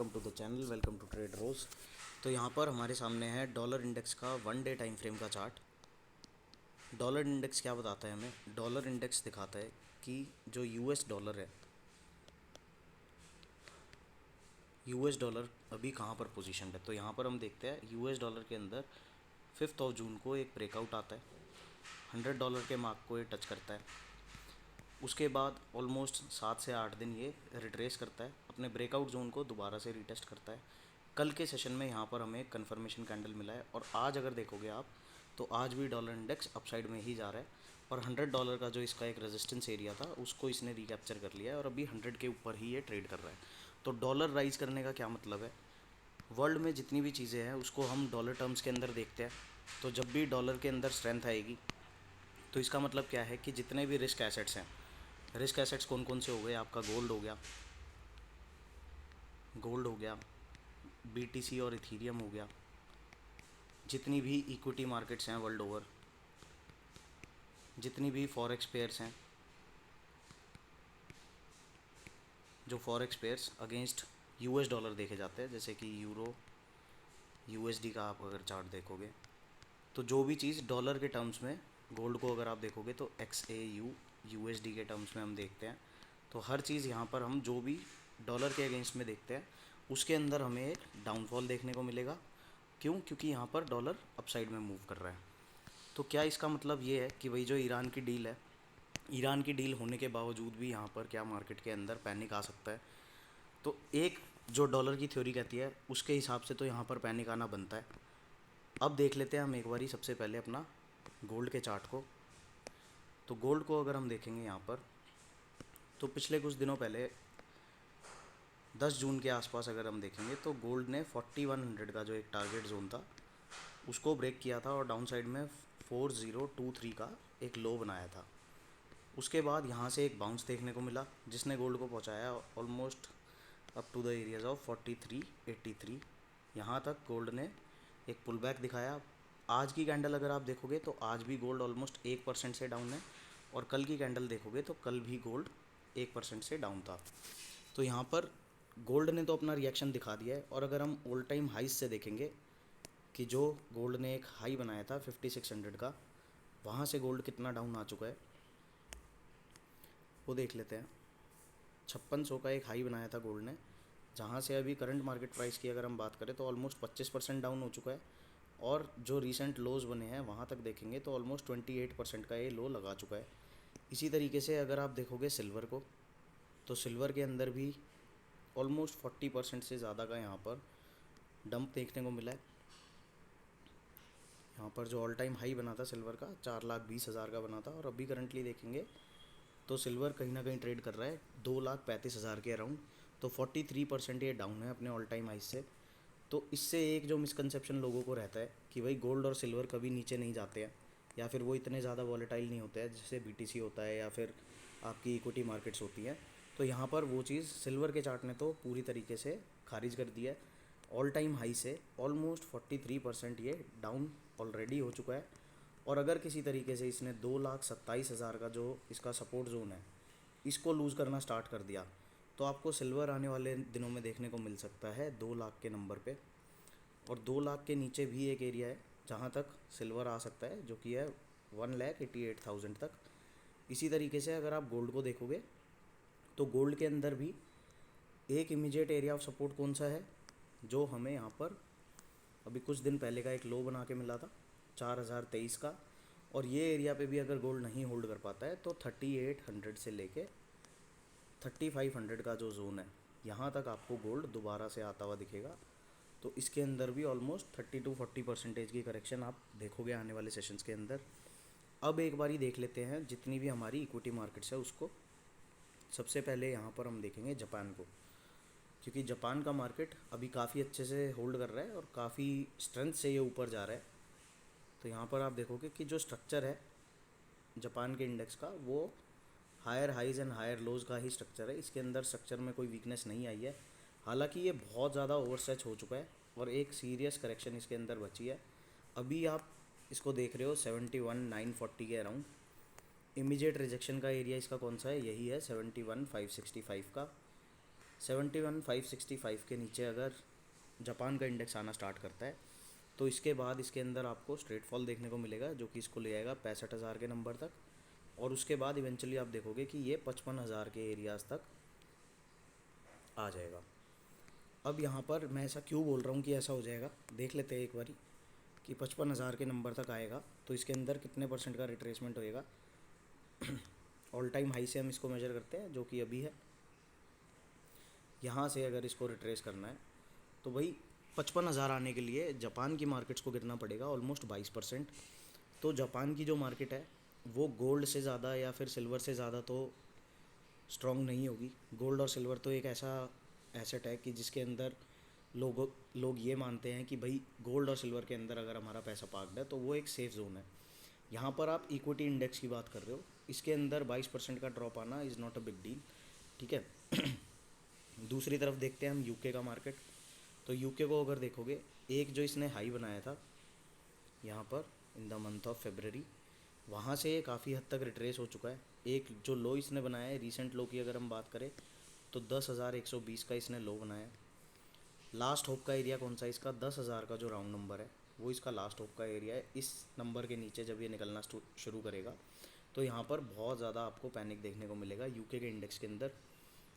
Welcome to the channel, welcome to trade rose. तो यहाँ पर हमारे सामने है डॉलर इंडेक्स का 1 डे टाइम फ्रेम का चार्ट। डॉलर इंडेक्स क्या बताता है हमें? डॉलर इंडेक्स दिखाता है कि जो यूएस डॉलर है, यूएस डॉलर अभी कहाँ पर पोजीशन है। तो यहाँ पर हम देखते हैं यूएस डॉलर के अंदर 5 जून को एक ब्रेकआउट आता है, $100 के मार्क को ये टच करता है। उसके बाद ऑलमोस्ट 7 से 8 दिन ये रिट्रेस करता है, अपने ब्रेकआउट जोन को दोबारा से रीटेस्ट करता है। कल के सेशन में यहाँ पर हमें कंफर्मेशन कैंडल मिला है और आज अगर देखोगे आप तो आज भी डॉलर इंडेक्स अपसाइड में ही जा रहा है और $100 का जो इसका एक रेजिस्टेंस एरिया था उसको इसने रिकैप्चर कर लिया है और अभी 100 के ऊपर ही ये ट्रेड कर रहा है। तो डॉलर राइज करने का क्या मतलब है? वर्ल्ड में जितनी भी चीज़ें हैं उसको हम डॉलर टर्म्स के अंदर देखते हैं। तो जब भी डॉलर के अंदर स्ट्रेंथ आएगी तो इसका मतलब क्या है कि जितने भी रिस्क एसेट्स हैं, रिस्क एसेट्स कौन कौन से हो गए? आपका गोल्ड हो गया, बीटीसी और इथीरियम हो गया, जितनी भी इक्विटी मार्केट्स हैं वर्ल्ड ओवर, जितनी भी फॉरेक्स पेयर्स हैं, जो forex pairs against US dollar देखे जाते हैं, जैसे कि यूरो, यूएसडी का आप अगर चार्ट देखोगे तो जो भी चीज़ डॉलर के टर्म्स में, गोल्ड को अगर आप देखोगे तो XAU यूएसडी के टर्म्स में हम देखते हैं। तो हर चीज़ यहाँ पर हम जो भी डॉलर के अगेंस्ट में देखते हैं उसके अंदर हमें एक डाउनफॉल देखने को मिलेगा। क्यों? क्योंकि यहाँ पर डॉलर अपसाइड में मूव कर रहा है। तो क्या इसका मतलब ये है कि भाई जो ईरान की डील है, ईरान की डील होने के बावजूद भी यहाँ पर क्या मार्केट के अंदर पैनिक आ सकता है? तो एक जो डॉलर की थ्योरी कहती है उसके हिसाब से तो यहाँ पर पैनिक आना बनता है। अब देख लेते हैं हम एक बारी सबसे पहले अपना गोल्ड के चार्ट को। तो गोल्ड को अगर हम देखेंगे यहाँ पर तो पिछले कुछ दिनों पहले 10 जून के आसपास अगर हम देखेंगे तो गोल्ड ने 4100 का जो एक टारगेट जोन था उसको ब्रेक किया था और डाउन साइड में 4023 का एक लो बनाया था। उसके बाद यहाँ से एक बाउंस देखने को मिला जिसने गोल्ड को पहुँचाया almost up to the areas of 4383। यहाँ तक गोल्ड ने एक पुल बैक दिखाया। आज की कैंडल अगर आप देखोगे तो आज भी गोल्ड ऑलमोस्ट 1% से डाउन है और कल की कैंडल देखोगे तो कल भी गोल्ड 1% से डाउन था। तो यहाँ पर गोल्ड ने तो अपना रिएक्शन दिखा दिया है। और अगर हम ऑल टाइम हाइस से देखेंगे कि जो गोल्ड ने एक हाई बनाया था 5600 का, वहाँ से गोल्ड कितना डाउन आ चुका है वो देख लेते हैं। 5600 का एक हाई बनाया था गोल्ड ने, जहाँ से अभी करंट मार्केट प्राइस की अगर हम बात करें तो ऑलमोस्ट 25% डाउन हो चुका है। और जो रीसेंट लोज़ बने हैं वहाँ तक देखेंगे तो ऑलमोस्ट 28% का ये लो लगा चुका है। इसी तरीके से अगर आप देखोगे सिल्वर को तो सिल्वर के अंदर भी ऑलमोस्ट 40% से ज़्यादा का यहाँ पर डंप देखने को मिला है। यहाँ पर जो ऑल टाइम हाई बना था सिल्वर का 4,20,000 का बना था और अभी करंटली देखेंगे तो सिल्वर कहीं ना कहीं ट्रेड कर रहा है 2,35,000 के अराउंड। तो 43% ये डाउन है अपने ऑल टाइम हाई से। तो इससे एक जो मिसकंसेप्शन लोगों को रहता है कि भाई गोल्ड और सिल्वर कभी नीचे नहीं जाते हैं या फिर वो इतने ज़्यादा वॉलेटाइल नहीं होते हैं जैसे बीटीसी होता है या फिर आपकी इक्विटी मार्केट्स होती हैं। तो यहाँ पर वो चीज़ सिल्वर के चार्ट ने तो पूरी तरीके से खारिज कर दिया है। ऑल टाइम हाई से ऑलमोस्ट 43% ये डाउन ऑलरेडी हो चुका है। और अगर किसी तरीके से इसने 2,27,000 का जो इसका सपोर्ट जोन है इसको लूज़ करना स्टार्ट कर दिया तो आपको सिल्वर आने वाले दिनों में देखने को मिल सकता है 2 लाख के नंबर पे। और 2 लाख के नीचे भी एक एरिया है जहाँ तक सिल्वर आ सकता है जो कि है 1,88,000 तक। इसी तरीके से अगर आप गोल्ड को देखोगे तो गोल्ड के अंदर भी एक इमीडिएट एरिया ऑफ सपोर्ट कौन सा है जो हमें यहाँ पर अभी कुछ दिन पहले का एक लो बना के मिला था 4,023 का। और ये एरिया पे भी अगर गोल्ड नहीं होल्ड कर पाता है तो 3,800 से लेके 3,500 का जो जोन है यहाँ तक आपको गोल्ड दोबारा से आता हुआ दिखेगा। तो इसके अंदर भी ऑलमोस्ट 30 to 40% की करेक्शन आप देखोगे आने वाले सेशंस के अंदर। अब एक बारी देख लेते हैं जितनी भी हमारी इक्विटी मार्केट्स है उसको। सबसे पहले यहाँ पर हम देखेंगे जापान को, क्योंकि जापान का मार्केट अभी काफ़ी अच्छे से होल्ड कर रहा है और काफ़ी स्ट्रेंथ से ये ऊपर जा रहा है। तो यहाँ पर आप देखोगे कि जो स्ट्रक्चर है जापान के इंडेक्स का वो higher highs and higher lows का ही स्ट्रक्चर है। इसके अंदर स्ट्रक्चर में कोई वीकनेस नहीं आई है। हालांकि ये बहुत ज़्यादा ओवरस्ट्रेच हो चुका है और एक सीरियस करेक्शन इसके अंदर बची है। अभी आप इसको देख रहे हो 71,940 के अराउंड। इमीडिएट रिजेक्शन का एरिया इसका कौन सा है? यही है 71,565 का। 71,565 के नीचे अगर जापान का इंडेक्स आना स्टार्ट करता है तो इसके बाद इसके अंदर आपको स्ट्रेट फॉल देखने को मिलेगा, जो कि इसको ले आएगा 65,000 के नंबर तक। और उसके बाद इवेंचुअली आप देखोगे कि ये 55,000 के एरियाज़ तक आ जाएगा। अब यहाँ पर मैं ऐसा क्यों बोल रहा हूँ कि ऐसा हो जाएगा, देख लेते हैं एक बारी कि 55,000 के नंबर तक आएगा तो इसके अंदर कितने परसेंट का रिट्रेसमेंट होएगा। ऑल टाइम हाई से हम इसको मेजर करते हैं, जो कि अभी है। यहाँ से अगर इसको रिट्रेस करना है तो भाई 55,000 आने के लिए जापान की मार्केट्स को गिरना पड़ेगा ऑलमोस्ट 22%। तो जापान की जो मार्केट है वो गोल्ड से ज़्यादा या फिर सिल्वर से ज़्यादा तो स्ट्रॉन्ग नहीं होगी। गोल्ड और सिल्वर तो एक ऐसा एसेट है कि जिसके अंदर लोग ये मानते हैं कि भाई गोल्ड और सिल्वर के अंदर अगर हमारा पैसा पार्क्ड है तो वो एक सेफ़ जोन है। यहाँ पर आप इक्विटी इंडेक्स की बात कर रहे हो, इसके अंदर 22% का ड्रॉप आना is not a big deal, ठीक है। दूसरी तरफ देखते हैं हम यूके का मार्केट। तो यूके को अगर देखोगे, एक जो इसने हाई बनाया था यहाँ पर in the month of February, वहाँ से काफ़ी हद तक रिट्रेस हो चुका है। एक जो लो इसने बनाया है, रीसेंट लो की अगर हम बात करें तो 10,120 का इसने लो बनाया है। लास्ट होप का एरिया कौन सा है इसका, 10,000 का जो राउंड नंबर है वो इसका लास्ट होप का एरिया है। इस नंबर के नीचे जब ये निकलना शुरू करेगा तो यहाँ पर बहुत ज़्यादा आपको पैनिक देखने को मिलेगा यूके के इंडेक्स के अंदर।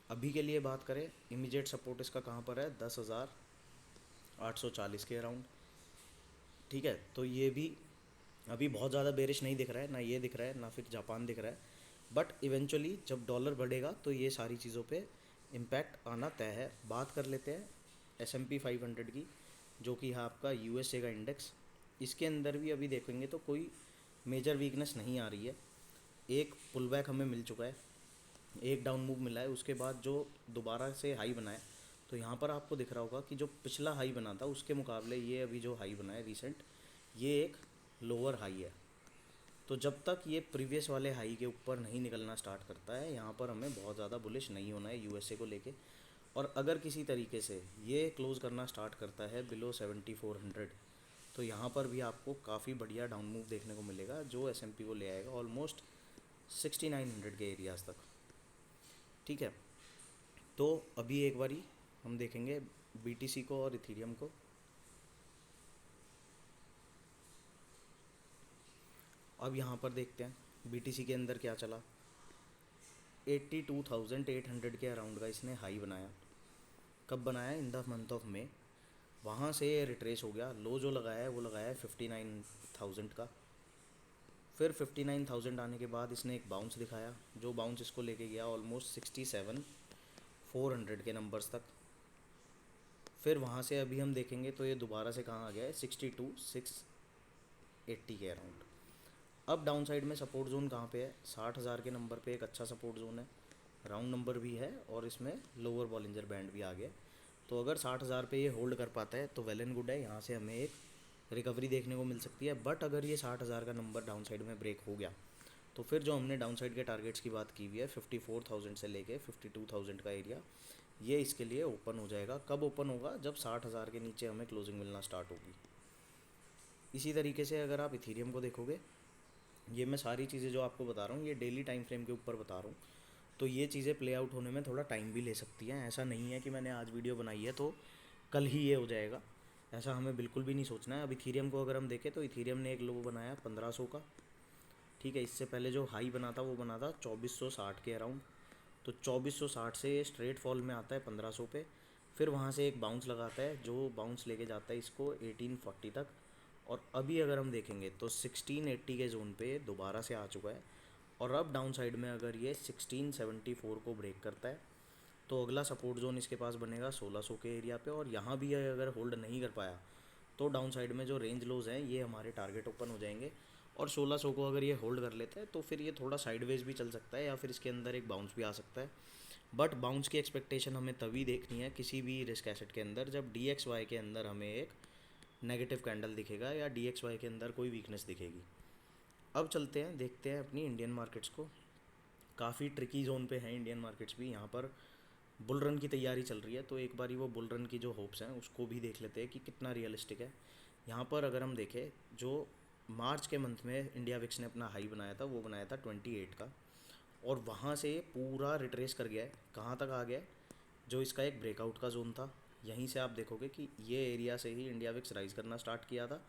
अभी के लिए बात करें, इमीडिएट सपोर्ट इसका कहाँ पर है, 10,840 के अराउंड, ठीक है। तो ये भी अभी बहुत ज़्यादा बेरिश नहीं दिख रहा है, ना ये दिख रहा है ना फिर जापान दिख रहा है। बट इवेंचुअली जब डॉलर बढ़ेगा तो ये सारी चीज़ों पे इम्पैक्ट आना तय है। बात कर लेते हैं S&P 500 की, जो कि है आपका USA का इंडेक्स। इसके अंदर भी अभी देखेंगे तो कोई मेजर वीकनेस नहीं आ रही है। एक पुल बैक हमें मिल चुका है, एक डाउन मूव मिला है, उसके बाद जो दोबारा से हाई बना है तो यहाँ पर आपको दिख रहा होगा कि जो पिछला हाई बना था उसके मुकाबले ये अभी जो हाई बना है रीसेंट, ये एक लोअर हाई है। तो जब तक ये प्रीवियस वाले हाई के ऊपर नहीं निकलना स्टार्ट करता है, यहाँ पर हमें बहुत ज़्यादा बुलिश नहीं होना है USA को लेके। और अगर किसी तरीके से ये क्लोज़ करना स्टार्ट करता है बिलो 7400, तो यहाँ पर भी आपको काफ़ी बढ़िया डाउन मूव देखने को मिलेगा, जो S&P को ले आएगा ऑलमोस्ट 6900 के एरियाज़ तक, ठीक है। तो अभी एक बारी हम देखेंगे BTC को और इथीरियम को। अब यहाँ पर देखते हैं BTC के अंदर क्या चला। 82,800 के अराउंड का इसने हाई बनाया। कब बनाया, in the month of May. वहाँ से रिट्रेस हो गया, लो जो लगाया है वो लगाया है 59,000 का। फिर 59,000 आने के बाद इसने एक बाउंस दिखाया, जो बाउंस इसको लेके गया ऑलमोस्ट 67,400 के नंबर्स तक। फिर वहाँ से अभी हम देखेंगे तो ये दोबारा से कहाँ आ गया है, 62,680 के अराउंड। अब डाउन साइड में सपोर्ट जोन कहाँ पे है, 60,000 के नंबर पे एक अच्छा सपोर्ट जोन है, राउंड नंबर भी है और इसमें लोअर बॉलिंजर बैंड भी आ गया। तो अगर 60,000 पे ये होल्ड कर पाता है तो वेल एंड गुड है, यहाँ से हमें एक रिकवरी देखने को मिल सकती है। बट अगर ये 60,000 का नंबर डाउन साइड में ब्रेक हो गया तो फिर जो हमने डाउन साइड के टारगेट्स की बात की हुई है 54,000 से लेके 52,000 का एरिया, ये इसके लिए ओपन हो जाएगा। कब ओपन होगा, जब 60,000 के नीचे हमें क्लोजिंग मिलना स्टार्ट होगी। इसी तरीके से अगर आप इथीरियम को देखोगे, ये मैं सारी चीज़ें जो आपको बता रहा हूँ ये डेली टाइम फ्रेम के ऊपर बता रहा हूँ, तो ये चीज़ें प्ले आउट होने में थोड़ा टाइम भी ले सकती हैं। ऐसा नहीं है कि मैंने आज वीडियो बनाई है तो कल ही ये हो जाएगा, ऐसा हमें बिल्कुल भी नहीं सोचना है। अब इथीरियम को अगर हम देखें तो इथीरियम ने एक लो बनाया 1500 का, ठीक है। इससे पहले जो हाई बना था वो बना था 2460 के अराउंड। तो 2460 से ये स्ट्रेट फॉल में आता है 1500 पे, फिर वहाँ से एक बाउंस लगाता है, जो बाउंस लेके जाता है इसको 1840 तक। और अभी अगर हम देखेंगे तो 1680 के जोन पे दोबारा से आ चुका है। और अब डाउन साइड में अगर ये 1674 को ब्रेक करता है तो अगला सपोर्ट जोन इसके पास बनेगा 1600 के एरिया पे। और यहाँ भी अगर होल्ड नहीं कर पाया तो डाउन साइड में जो रेंज लोज हैं ये हमारे टारगेट ओपन हो जाएंगे। और 1600 को अगर ये होल्ड कर लेते हैं तो फिर ये थोड़ा साइडवेज भी चल सकता है या फिर इसके अंदर एक बाउंस भी आ सकता है। बट बाउंस की एक्सपेक्टेशन हमें तभी देखनी है किसी भी रिस्क एसेट के अंदर जब DXY के अंदर हमें एक नेगेटिव कैंडल दिखेगा या DXY के अंदर कोई वीकनेस दिखेगी। अब चलते हैं देखते हैं अपनी इंडियन मार्केट्स को। काफ़ी ट्रिकी जोन पे हैं इंडियन मार्केट्स भी। यहाँ पर बुल रन की तैयारी चल रही है, तो एक बारी वो बुल रन की जो होप्स हैं उसको भी देख लेते हैं कि कितना रियलिस्टिक है। यहाँ पर अगर हम देखें, जो मार्च के मंथ में इंडिया विक्स ने अपना हाई बनाया था वो बनाया था 28 का, और वहाँ से पूरा रिट्रेस कर गया है, कहाँ तक आ गया है, जो इसका एक ब्रेकआउट का जोन था, यहीं से आप देखोगे कि ये एरिया से ही इंडिया विक्स राइज करना स्टार्ट किया था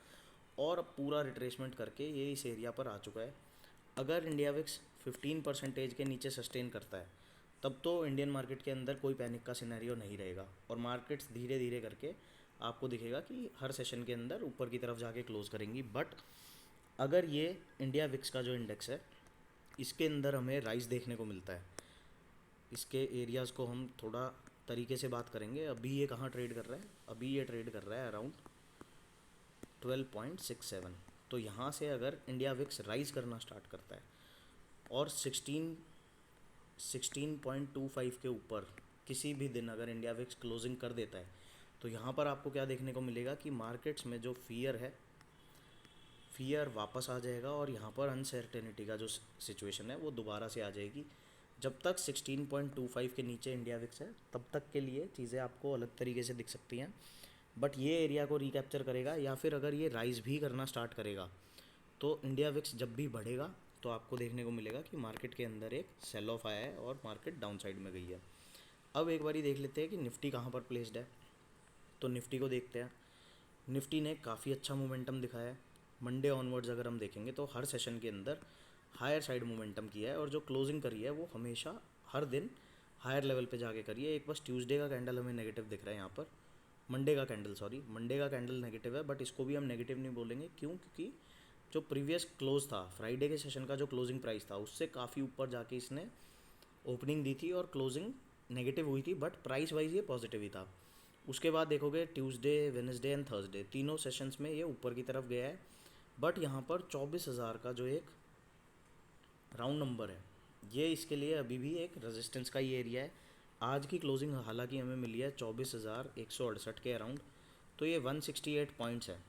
और अब पूरा रिट्रेसमेंट करके ये इस एरिया पर आ चुका है। अगर इंडिया विक्स 15% के नीचे सस्टेन करता है तब तो इंडियन मार्केट के अंदर कोई पैनिक का सिनेरियो नहीं रहेगा और मार्केट्स धीरे धीरे करके आपको दिखेगा कि हर सेशन के अंदर ऊपर की तरफ जाके क्लोज करेंगी। बट अगर ये इंडिया विक्स का जो इंडेक्स है इसके अंदर हमें राइज देखने को मिलता है, इसके एरियाज़ को हम थोड़ा तरीके से बात करेंगे। अभी ये कहाँ ट्रेड कर रहा है, अभी ये ट्रेड कर रहा है अराउंड 12.67। तो यहाँ से अगर इंडिया विक्स राइज करना स्टार्ट करता है और 16.25 के ऊपर किसी भी दिन अगर इंडिया विक्स क्लोजिंग कर देता है तो यहाँ पर आपको क्या देखने को मिलेगा कि मार्केट्स में जो फियर है, फियर वापस आ जाएगा और यहाँ पर अनसर्टेनिटी का जो सिचुएशन है वो दोबारा से आ जाएगी। जब तक 16.25 के नीचे इंडिया विक्स है तब तक के लिए चीज़ें आपको अलग तरीके से दिख सकती हैं, बट ये एरिया को रिकैप्चर करेगा या फिर अगर ये राइज भी करना स्टार्ट करेगा तो इंडिया विक्स जब भी बढ़ेगा तो आपको देखने को मिलेगा कि मार्केट के अंदर एक सेल ऑफ आया है और मार्केट डाउन साइड में गई है। अब एक बारी देख लेते हैं कि निफ्टी कहाँ पर प्लेस्ड है। तो निफ्टी को देखते हैं। निफ्टी ने काफ़ी अच्छा मोमेंटम दिखाया है। मंडे ऑनवर्ड्स अगर हम देखेंगे तो हर सेशन के अंदर हायर साइड मोमेंटम किया है और जो क्लोजिंग करी है वो हमेशा हर दिन हायर लेवल पे जाके करी है। एक बस ट्यूसडे का कैंडल हमें नेगेटिव दिख रहा है यहाँ पर, मंडे का कैंडल नेगेटिव है, बट इसको भी हम नेगेटिव नहीं बोलेंगे। क्यों? क्योंकि जो प्रीवियस क्लोज था, फ्राइडे के सेशन का जो क्लोजिंग प्राइस था उससे काफ़ी ऊपर जाके इसने ओपनिंग दी थी और क्लोजिंग नेगेटिव हुई थी, बट प्राइस वाइज ये पॉजिटिव ही था। उसके बाद देखोगे ट्यूसडे, वेडनेसडे एंड थर्सडे तीनों सेशंस में ये ऊपर की तरफ गया है, बट यहाँ पर 24,000 का जो एक राउंड नंबर है ये इसके लिए अभी भी एक रेजिस्टेंस का ही एरिया है। आज की क्लोजिंग हालांकि हमें मिली है 24,168 के अराउंड, तो ये 168 पॉइंट्स है।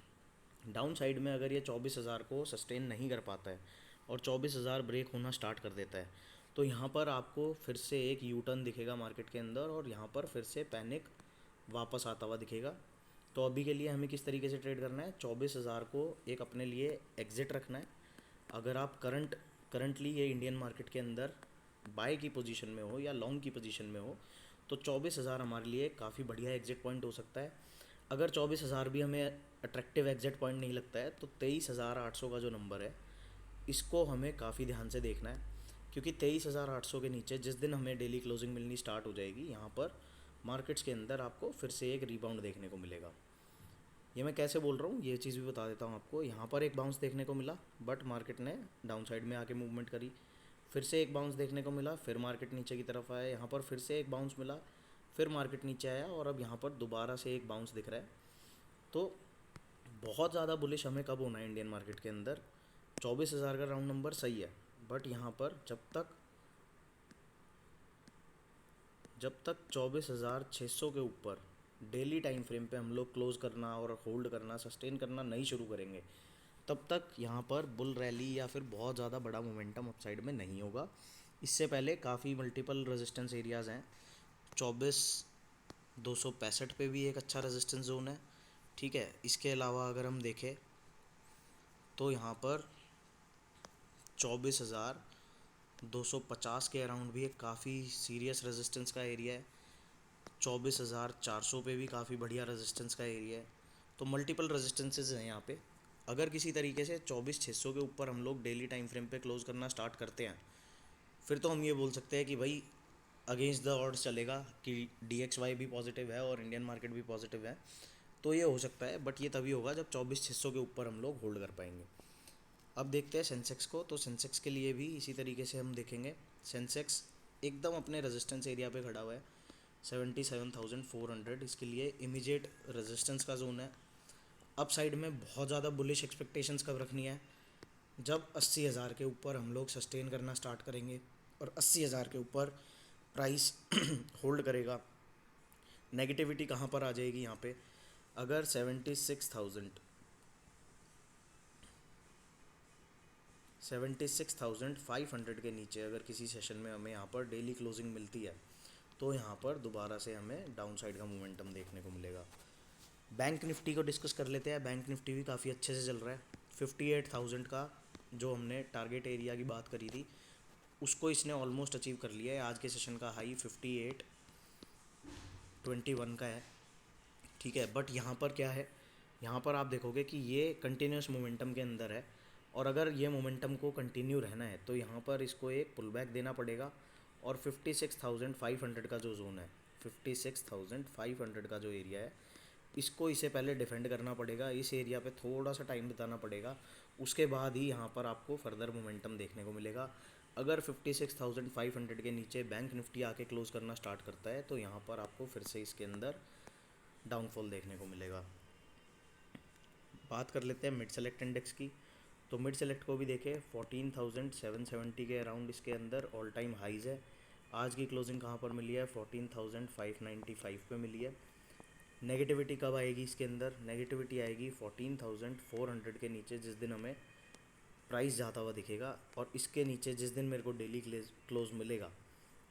डाउन साइड में अगर ये 24,000 को सस्टेन नहीं कर पाता है और 24,000 ब्रेक होना स्टार्ट कर देता है तो यहाँ पर आपको फिर से एक यू टर्न दिखेगा मार्केट के अंदर और यहाँ पर फिर से पैनिक वापस आता हुआ दिखेगा। तो अभी के लिए हमें किस तरीके से ट्रेड करना है, 24,000 को एक अपने लिए एग्ज़िट रखना है। अगर आप करंटली ये इंडियन मार्केट के अंदर बाय की पोजीशन में हो या लॉन्ग की पोजीशन में हो तो 24,000 हमारे लिए काफ़ी बढ़िया एग्जिट पॉइंट हो सकता है। अगर 24,000 भी हमें अट्रैक्टिव एग्जिट पॉइंट नहीं लगता है तो 23,800 का जो नंबर है इसको हमें काफ़ी ध्यान से देखना है, क्योंकि 23,800 के नीचे जिस दिन हमें डेली क्लोजिंग मिलनी स्टार्ट हो जाएगी यहाँ पर मार्केट्स के अंदर आपको फिर से एक रीबाउंड देखने को मिलेगा। ये मैं कैसे बोल रहा हूँ ये चीज़ भी बता देता हूँ आपको। यहाँ पर एक बाउंस देखने को मिला बट मार्केट ने डाउन साइड में आके मूवमेंट करी, फिर से एक बाउंस देखने को मिला, फिर मार्केट नीचे की तरफ आया, यहाँ पर फिर से एक बाउंस मिला, फिर मार्केट नीचे आया और अब यहाँ पर दोबारा से एक बाउंस दिख रहा है। तो बहुत ज़्यादा बुलिश हमें कब होना है इंडियन मार्केट के अंदर, 24,000 का राउंड नंबर सही है, बट यहाँ पर जब तक 24,600 के ऊपर डेली टाइम फ्रेम पे हम लोग क्लोज करना और होल्ड करना, सस्टेन करना नहीं शुरू करेंगे तब तक यहाँ पर बुल रैली या फिर बहुत ज़्यादा बड़ा मोमेंटम अपसाइड में नहीं होगा। इससे पहले काफ़ी मल्टीपल रेजिस्टेंस एरियाज़ हैं। 24,265 पे भी एक अच्छा रेजिस्टेंस जोन है, ठीक है। इसके अलावा अगर हम देखें तो यहाँ पर 24,250 के अराउंड भी एक काफ़ी सीरियस रेजिस्टेंस का एरिया है। 24,400 पे भी काफ़ी बढ़िया रेजिस्टेंस का एरिया है। तो मल्टीपल रेजिस्टेंसेज हैं यहाँ पे। अगर किसी तरीके से 24,600 के ऊपर हम लोग डेली टाइम फ्रेम पे क्लोज करना स्टार्ट करते हैं फिर तो हम ये बोल सकते हैं कि भाई अगेंस्ट द ऑड्स चलेगा कि DXY भी पॉजिटिव है और इंडियन मार्केट भी पॉजिटिव है। तो ये हो सकता है, बट ये तभी होगा जब 24,600 के ऊपर हम लोग होल्ड कर पाएंगे। अब देखते हैं सेंसेक्स को। तो सेंसेक्स के लिए भी इसी तरीके से हम देखेंगे। सेंसेक्स एकदम अपने रेजिस्टेंस एरिया पे खड़ा हुआ है 77,400, इसके लिए इमीडिएट रेजिस्टेंस का जोन है। अप साइड में बहुत ज़्यादा बुलिश एक्सपेक्टेशंस कब रखनी है, जब 80,000 के ऊपर हम लोग सस्टेन करना स्टार्ट करेंगे और 80,000 के ऊपर प्राइस होल्ड करेगा। नेगेटिविटी कहाँ पर आ जाएगी यहाँ पे, अगर 76,500 के नीचे अगर किसी सेशन में हमें यहाँ पर डेली क्लोजिंग मिलती है तो यहाँ पर दोबारा से हमें डाउन साइड का मोमेंटम देखने को मिलेगा। बैंक निफ्टी को डिस्कस कर लेते हैं। बैंक निफ्टी भी काफ़ी अच्छे से चल रहा है। 58,000 का जो हमने टारगेट एरिया की बात करी थी उसको इसने ऑलमोस्ट अचीव कर लिया है। आज के सेशन का हाई 21 का है, ठीक है। बट यहाँ पर क्या है, यहाँ पर आप देखोगे कि ये कंटिन्यूस मोमेंटम के अंदर है, और अगर ये मोमेंटम को कंटिन्यू रहना है तो यहाँ पर इसको एक पुल बैक देना पड़ेगा, और 56,500 का जो जोन है, 56,500 का जो एरिया है, इसको इसे पहले डिफेंड करना पड़ेगा। इस एरिया पे थोड़ा सा टाइम बिताना पड़ेगा, उसके बाद ही यहाँ पर आपको फर्दर मोमेंटम देखने को मिलेगा। अगर 56,500 के नीचे बैंक निफ्टी आके क्लोज करना स्टार्ट करता है तो यहाँ पर आपको फिर से इसके अंदर डाउनफॉल देखने को मिलेगा। बात कर लेते हैं मिड सेलेक्ट इंडेक्स की। तो मिड सेलेक्ट को भी देखें, 14,770 के अराउंड इसके अंदर ऑल टाइम हाइज़ है। आज की क्लोजिंग कहाँ पर मिली है, 14,595 पे मिली है। नेगेटिविटी कब आएगी इसके अंदर, नेगेटिविटी आएगी 14,400 के नीचे, जिस दिन हमें प्राइस जाता हुआ दिखेगा, और इसके नीचे जिस दिन मेरे को डेली क्लोज मिलेगा,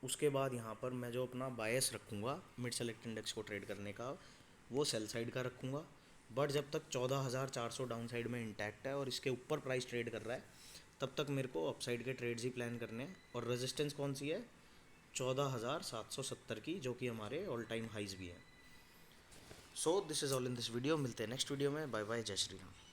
उसके बाद यहाँ पर मैं जो अपना बायस रखूँगा मिड सेलेक्ट इंडेक्स को ट्रेड करने का, वो सेल साइड का रखूँगा। बट जब तक 14,400 डाउन साइड में इंटैक्ट है और इसके ऊपर प्राइस ट्रेड कर रहा है, तब तक मेरे को अपसाइड के ट्रेड्स ही प्लान करने हैं। और रेजिस्टेंस कौन सी है, 14,770 की, जो कि हमारे ऑल टाइम हाइज भी है। So this is all in this video. मिलते हैं नेक्स्ट वीडियो में। बाय बाय, जय श्री राम।